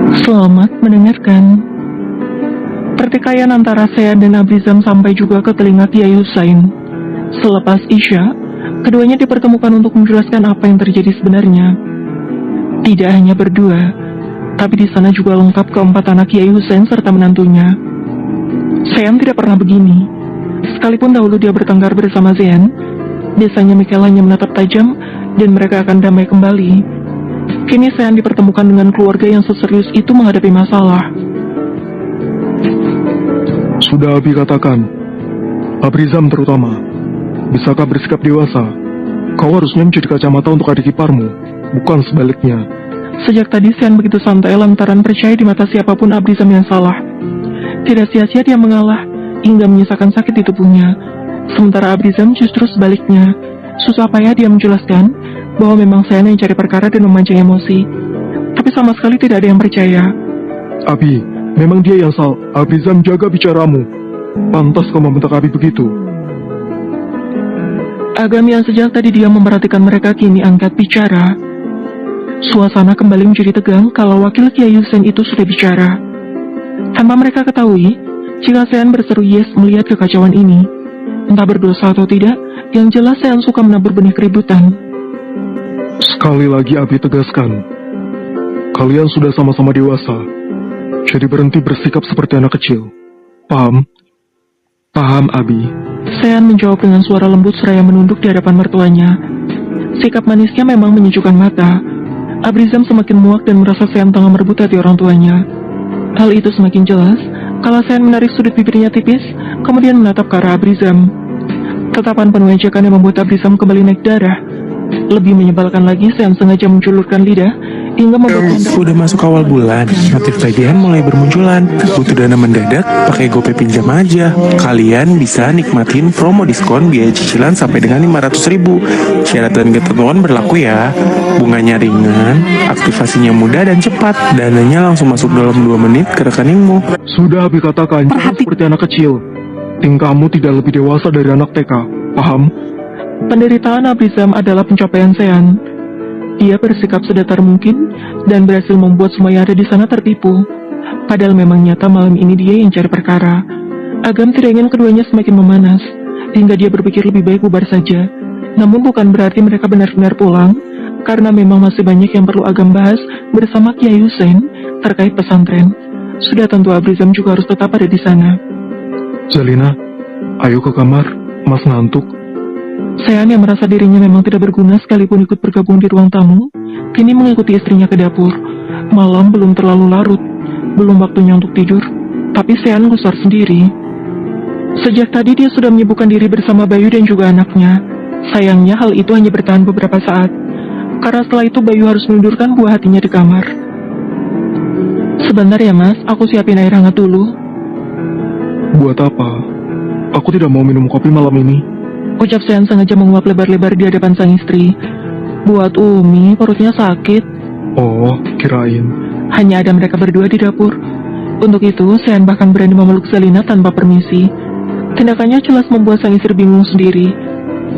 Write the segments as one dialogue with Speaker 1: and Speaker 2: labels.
Speaker 1: Selamat mendengarkan. Pertikaian antara Sean dan Abrizam sampai juga ke telinga Kiai Husain. Selepas Isya, keduanya dipertemukan untuk menjelaskan apa yang terjadi sebenarnya. Tidak hanya berdua, tapi di sana juga lengkap keempat anak Kiai Husain serta menantunya. Sean tidak pernah begini. Sekalipun dahulu dia bertengkar bersama Zean, biasanya Mikhail hanya menatap tajam dan mereka akan damai kembali. Kini Sean dipertemukan dengan keluarga yang seserius itu menghadapi masalah.
Speaker 2: Sudah Abi katakan, Abrizam terutama, bisakah bersikap dewasa? Kau harusnya menjadi kacamata untuk adik iparmu, bukan sebaliknya.
Speaker 1: Sejak tadi Sean begitu santai lantaran percaya di mata siapapun Abrizam yang salah. Tidak sia-sia dia mengalah, hingga menyisakan sakit di tubuhnya. Sementara Abrizam justru sebaliknya. Susah payah dia menjelaskan bahwa memang Sean yang cari perkara dan memancing emosi. Tapi sama sekali tidak ada yang percaya.
Speaker 2: Abi, memang dia yang salah. Abrizam jaga bicaramu. Pantas kau membentak Abi begitu.
Speaker 1: Agam yang sejak tadi dia memperhatikan mereka kini angkat bicara. Suasana kembali menjadi tegang kalau wakil Kiai Husain itu sudah bicara. Tanpa mereka ketahui, jika Sean berseru yes melihat kekacauan ini. Entah berdosa atau tidak, yang jelas Sean suka menabur benih keributan.
Speaker 2: Sekali lagi Abi tegaskan, kalian sudah sama-sama dewasa, jadi berhenti bersikap seperti anak kecil. Paham? Paham, Abi.
Speaker 1: Sean menjawab dengan suara lembut seraya menunduk di hadapan mertuanya. Sikap manisnya memang menyejukkan mata. Abrizam semakin muak dan merasa Sean tengah merebut hati orang tuanya. Hal itu semakin jelas kalau Sean menarik sudut bibirnya tipis, kemudian menatap ke arah Abrizam. Tatapan penuh ejekan yang membuat Abrizam kembali naik darah. Lebih menyebalkan lagi, Sean sengaja menjulurkan lidah hingga membuat
Speaker 3: Udah masuk awal bulan, notif tagihan mulai bermunculan. Butuh dana mendadak, pakai GoPay pinjam aja. Kalian bisa nikmatin promo diskon biaya cicilan sampai dengan 500.000. Syarat dan ketentuan berlaku ya. Bunganya ringan, aktivasinya mudah dan cepat. Dananya langsung masuk dalam 2 menit ke rekeningmu.
Speaker 2: Sudah Abi katakan, jangan seperti anak kecil. Tingkahmu tidak lebih dewasa dari anak TK. Paham?
Speaker 1: penderitaan Abrizam adalah pencapaian Sean. Dia bersikap sedatar mungkin dan berhasil membuat semua yang ada di sana tertipu. Padahal memang nyata malam ini dia yang cari perkara. Agam tidak ingin keduanya semakin memanas, hingga dia berpikir lebih baik bubar saja. Namun bukan berarti mereka benar-benar pulang, karena memang masih banyak yang perlu Agam bahas bersama Kiai Husain terkait pesantren. Sudah tentu Abrizam juga harus tetap ada di sana.
Speaker 2: Zalina, ayo ke kamar, Mas ngantuk.
Speaker 1: Sean yang merasa dirinya memang tidak berguna sekalipun ikut bergabung di ruang tamu, kini mengikuti istrinya ke dapur. Malam belum terlalu larut, belum waktunya untuk tidur, tapi Sean gusar sendiri. Sejak tadi dia sudah menyibukkan diri bersama Bayu dan juga anaknya. Sayangnya hal itu hanya bertahan beberapa saat, karena setelah itu Bayu harus menundurkan buah hatinya di kamar. Sebentar ya mas, aku siapin air hangat dulu.
Speaker 2: Buat apa? Aku tidak mau minum kopi malam ini.
Speaker 1: Ucap Sean sengaja menguap lebar-lebar di hadapan sang istri. Buat Umi, perutnya sakit.
Speaker 2: Oh, kirain.
Speaker 1: Hanya ada mereka berdua di dapur. Untuk itu, Sean bahkan berani memeluk Zalina tanpa permisi. Tindakannya jelas membuat sang istri bingung sendiri.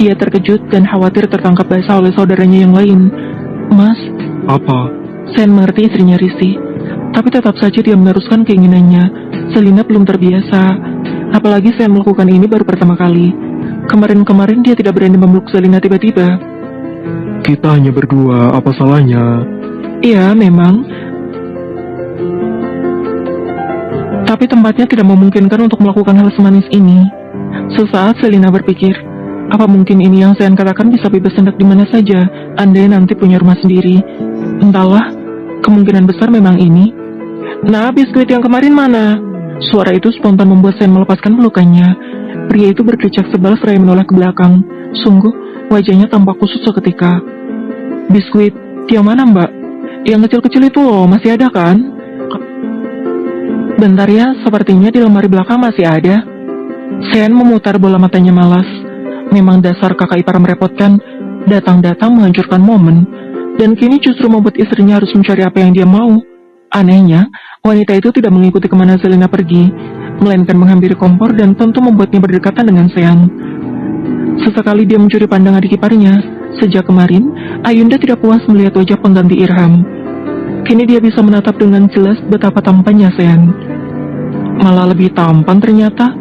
Speaker 1: Dia terkejut dan khawatir tertangkap basah oleh saudaranya yang lain. Mas,
Speaker 2: Apa?
Speaker 1: Sean mengerti istrinya risih, tapi tetap saja dia meneruskan keinginannya. Zalina belum terbiasa, apalagi Sean melakukan ini baru pertama kali. Kemarin-kemarin dia tidak berani memeluk Zalina tiba-tiba.
Speaker 2: Kita hanya berdua, apa salahnya?
Speaker 1: Iya, memang. Tapi tempatnya tidak memungkinkan untuk melakukan hal semanis ini. Sesaat Zalina berpikir, apa mungkin ini yang Sean katakan bisa bebas hendak di mana saja, andai nanti punya rumah sendiri. Entahlah, kemungkinan besar memang ini. Nah, biskuit yang kemarin mana? Suara itu spontan membuat Sean melepaskan pelukannya. Pria itu berkecak sebal seraya menoleh ke belakang. Sungguh, wajahnya tampak kusut seketika. Biskuit, yang mana mbak? Yang kecil-kecil itu loh, masih ada kan? Bentar ya, sepertinya di lemari belakang masih ada. Sean memutar bola matanya malas. Memang dasar kakak ipar merepotkan, datang-datang menghancurkan momen. Dan kini justru membuat istrinya harus mencari apa yang dia mau. Anehnya, wanita itu tidak mengikuti kemana Zalina pergi, melainkan menghampiri kompor dan tentu membuatnya berdekatan dengan Sean. Sesekali dia mencuri pandang adik iparnya. Sejak kemarin, Ayunda tidak puas melihat wajah pengganti Irham. Kini dia bisa menatap dengan jelas betapa tampannya Sean. Malah lebih tampan ternyata.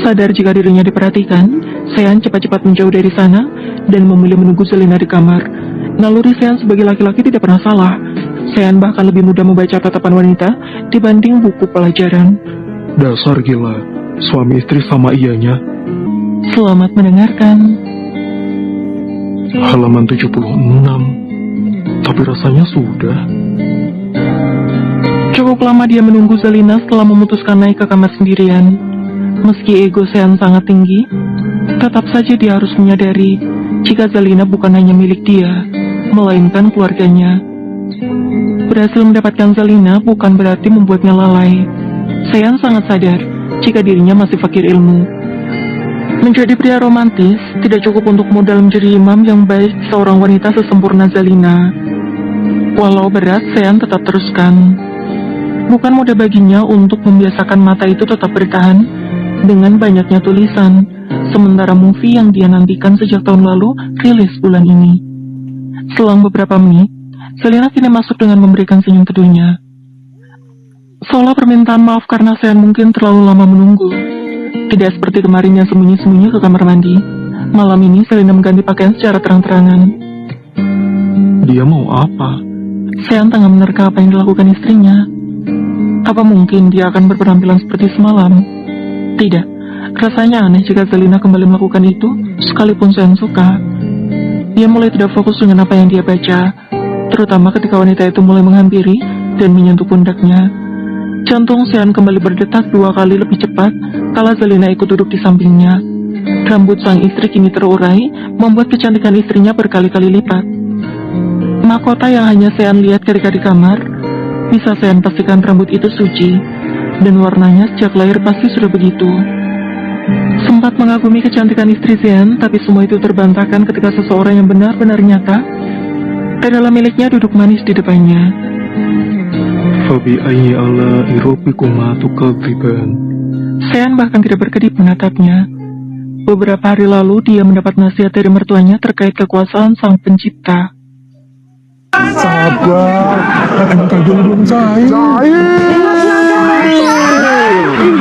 Speaker 1: Sadar jika dirinya diperhatikan, Sean cepat-cepat menjauh dari sana dan memilih menunggu Zelina di kamar. Naluri Sean sebagai laki-laki tidak pernah salah. Sean bahkan lebih mudah membaca tatapan wanita dibanding buku pelajaran.
Speaker 2: Dasar gila, suami istri sama ianya.
Speaker 1: Selamat mendengarkan.
Speaker 2: Halaman 76. Tapi rasanya sudah.
Speaker 1: Cukup lama dia menunggu Zelina setelah memutuskan naik ke kamar sendirian. Meski ego Sean sangat tinggi, tetap saja dia harus menyadari jika Zelina bukan hanya milik dia, melainkan keluarganya. Berhasil mendapatkan Zelina bukan berarti membuatnya lalai. Sean sangat sadar jika dirinya masih fakir ilmu. Menjadi pria romantis tidak cukup untuk modal menjadi imam yang baik seorang wanita sesempurna Zelina. Walau berat, Sean tetap teruskan. Bukan mudah baginya untuk membiasakan mata itu tetap bertahan dengan banyaknya tulisan, sementara movie yang dia nantikan sejak tahun lalu rilis bulan ini. Selang beberapa menit, Zelina kini masuk dengan memberikan senyum teduhnya. Seolah permintaan maaf karena Sean mungkin terlalu lama menunggu. Tidak seperti kemarin yang sembunyi-sembunyi ke kamar mandi. Malam ini Zelina mengganti pakaian secara terang-terangan.
Speaker 2: Dia mau apa?
Speaker 1: Sean tengah menerka apa yang dilakukan istrinya. Apa mungkin dia akan berpenampilan seperti semalam? Tidak, rasanya aneh jika Zelina kembali melakukan itu, sekalipun Sean suka. Dia mulai tidak fokus dengan apa yang dia baca, terutama ketika wanita itu mulai menghampiri dan menyentuh pundaknya. Jantung Sean kembali berdetak 2 kali lebih cepat kala Zelina ikut duduk di sampingnya. Rambut sang istri kini terurai, membuat kecantikan istrinya berkali-kali lipat. Mahkota yang hanya Sean lihat ketika di kamar, bisa Sean pastikan rambut itu suci, dan warnanya sejak lahir pasti sudah begitu. Sempat mengagumi kecantikan istri Sean, tapi semua itu terbantahkan ketika seseorang yang benar-benar nyata adalah miliknya duduk manis di depannya.
Speaker 2: Fabi ayyi ala irobikuma tukadziban.
Speaker 1: Sean bahkan tidak berkedip menatapnya. Beberapa hari lalu dia mendapat nasihat dari mertuanya terkait kekuasaan sang pencipta.
Speaker 2: Sabar, engkau belum cair.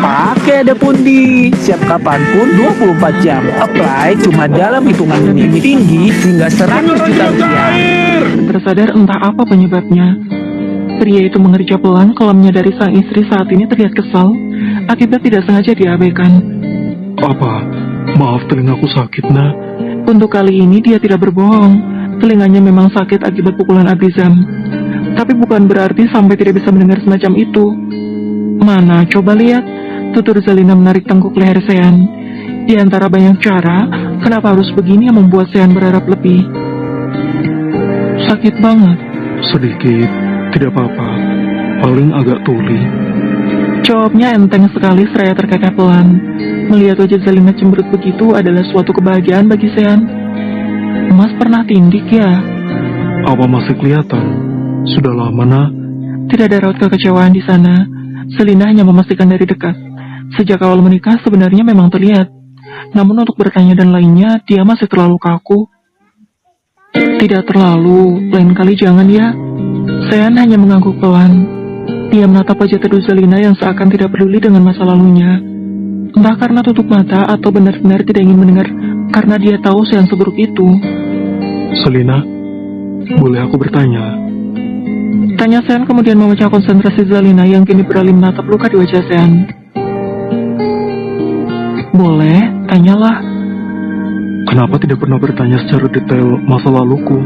Speaker 4: Pakai ada pundi, siap kapanpun 24 jam. Apply cuma dalam hitungan menit, tinggi hingga 100 juta rupiah.
Speaker 1: Tersadar entah apa penyebabnya, pria itu mengerja pelan kalau menyadari sang istri saat ini terlihat kesal akibat tidak sengaja diabaikan.
Speaker 2: Apa? Maaf, telingaku sakit, nak.
Speaker 1: Untuk kali ini dia tidak berbohong. Telinganya memang sakit akibat pukulan Abizam. Tapi bukan berarti sampai tidak bisa mendengar semacam itu. Mana, coba lihat. Tutur Zelina menarik tengkuk leher Sean. Di antara banyak cara, kenapa harus begini yang membuat Sean berharap lebih? Sakit banget.
Speaker 2: Sedikit, tidak apa-apa. Paling agak tuli.
Speaker 1: Jawabnya enteng sekali seraya terkekeh pelan. Melihat wajah Zelina cemberut begitu adalah suatu kebahagiaan bagi Sean. Mas pernah tindik ya?
Speaker 2: Apa masih kelihatan? Sudah lama, nak.
Speaker 1: Tidak ada raut kekecewaan di sana. Zelina hanya memastikan dari dekat. Sejak awal menikah sebenarnya memang terlihat. Namun untuk bertanya dan lainnya, dia masih terlalu kaku. Tidak terlalu, lain kali jangan ya. Sean hanya mengangguk pelan. Dia menatap wajah teduh Zelina yang seakan tidak peduli dengan masa lalunya. Entah karena tutup mata atau benar-benar tidak ingin mendengar karena dia tahu Sean seburuk itu.
Speaker 2: Zelina, boleh aku bertanya?
Speaker 1: Tanya Sean kemudian memecah konsentrasi Zelina yang kini beralih menatap luka di wajah Sean. Boleh, tanyalah.
Speaker 2: Kenapa tidak pernah bertanya secara detail masa laluku?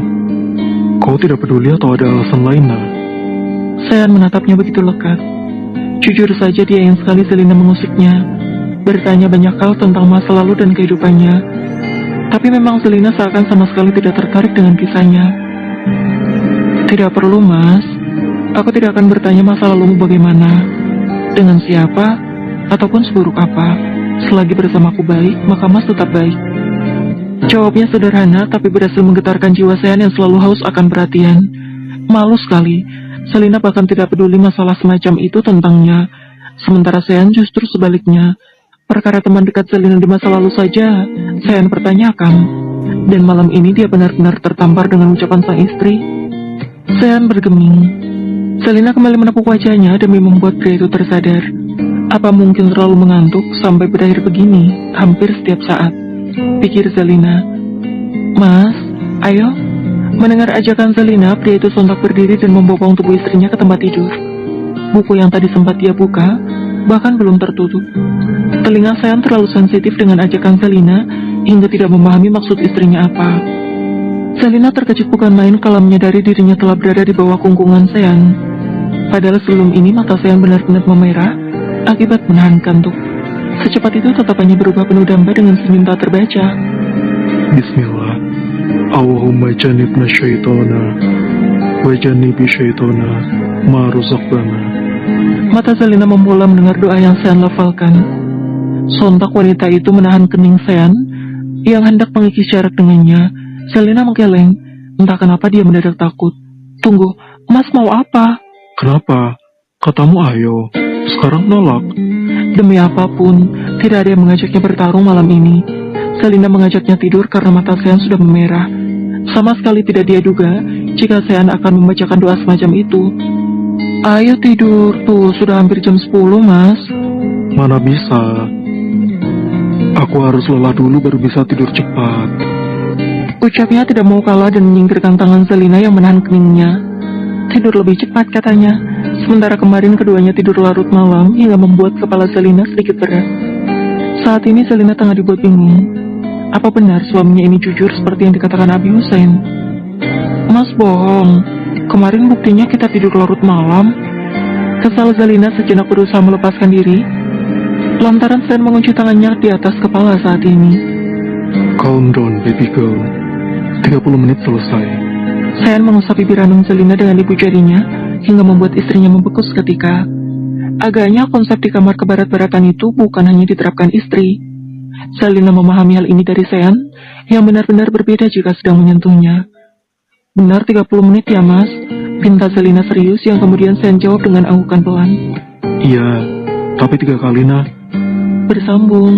Speaker 2: Kau tidak peduli atau ada alasan lain, nak?
Speaker 1: Sean menatapnya begitu lekat. Jujur saja dia ingin sekali Zelina mengusiknya, bertanya banyak hal tentang masa lalu dan kehidupannya. Tapi memang Zelina seakan sama sekali tidak tertarik dengan kisahnya. Tidak perlu, Mas. Aku tidak akan bertanya masa lalumu bagaimana, dengan siapa, ataupun seburuk apa. Selagi bersamaku baik, maka Mas tetap baik. Jawabnya sederhana, tapi berhasil menggetarkan jiwa Sean yang selalu haus akan perhatian. Malu sekali, Zelina bahkan tidak peduli masalah semacam itu tentangnya. Sementara Sean justru sebaliknya. Perkara teman dekat Zelina di masa lalu saja, Sean pertanyakan. Dan malam ini dia benar-benar tertampar dengan ucapan sang istri. Sean bergeming. Selina kembali menepuk wajahnya demi membuat pria itu tersadar. Apa mungkin terlalu mengantuk sampai berakhir begini hampir setiap saat? Pikir Selina. Mas, ayo. Mendengar ajakan Selina, pria itu sontak berdiri dan membopong tubuh istrinya ke tempat tidur. Buku yang tadi sempat dia buka, bahkan belum tertutup. Telinga Sean terlalu sensitif dengan ajakan Selina, hingga tidak memahami maksud istrinya apa. Selina terkejut bukan main kala menyadari dirinya telah berada di bawah kungkungan Sean. Padahal sebelum ini mata Sean benar-benar memerah, akibat menahan kantuk. Secepat itu tatapannya berubah penuh damba dengan senyum tak terbaca.
Speaker 2: Bismillah. Allahumma janibna syaitona wa janibi syaitona ma razaqtana.
Speaker 1: Mata Selina membola mendengar doa yang Sean lafalkan. Sontak wanita itu menahan kening Sean yang hendak mengikis jarak dengannya. Selina menggeleng, entah kenapa dia mendadak takut. Tunggu, Mas mau apa?
Speaker 2: Kenapa? Katamu ayo, sekarang nolak.
Speaker 1: Demi apapun, tidak ada yang mengajaknya bertarung malam ini. Selina mengajaknya tidur karena mata Sean sudah memerah. Sama sekali tidak dia duga jika Sean akan membacakan doa semacam itu. Ayo tidur, tuh sudah hampir jam 10, Mas.
Speaker 2: Mana bisa? Aku harus lelah dulu baru bisa tidur cepat.
Speaker 1: Ucapnya tidak mau kalah dan menyingkirkan tangan Selina yang menahan keningnya. Tidur lebih cepat katanya. Sementara kemarin keduanya tidur larut malam hingga membuat kepala Selina sedikit berat. Saat ini Selina tengah dibuat bingung. Apa benar suaminya ini jujur seperti yang dikatakan Abi Hussein? Mas bohong. Kemarin buktinya kita tidur larut malam. Kesal Selina sejenak berusaha melepaskan diri, lantaran Sean mengunci tangannya di atas kepala saat ini.
Speaker 2: Calm down, baby girl. 30 menit selesai.
Speaker 1: Sean mengusap bibir ranum Selina dengan ibu jarinya hingga membuat istrinya membeku seketika. Agaknya konsep di kamar kebarat-baratan itu bukan hanya diterapkan istri. Selina memahami hal ini dari Sean yang benar-benar berbeda jika sedang menyentuhnya. Benar 30 menit ya Mas? Pinta Selina serius yang kemudian Sean jawab dengan anggukan pelan.
Speaker 2: Iya, tapi 3 kali nah.
Speaker 1: Bersambung.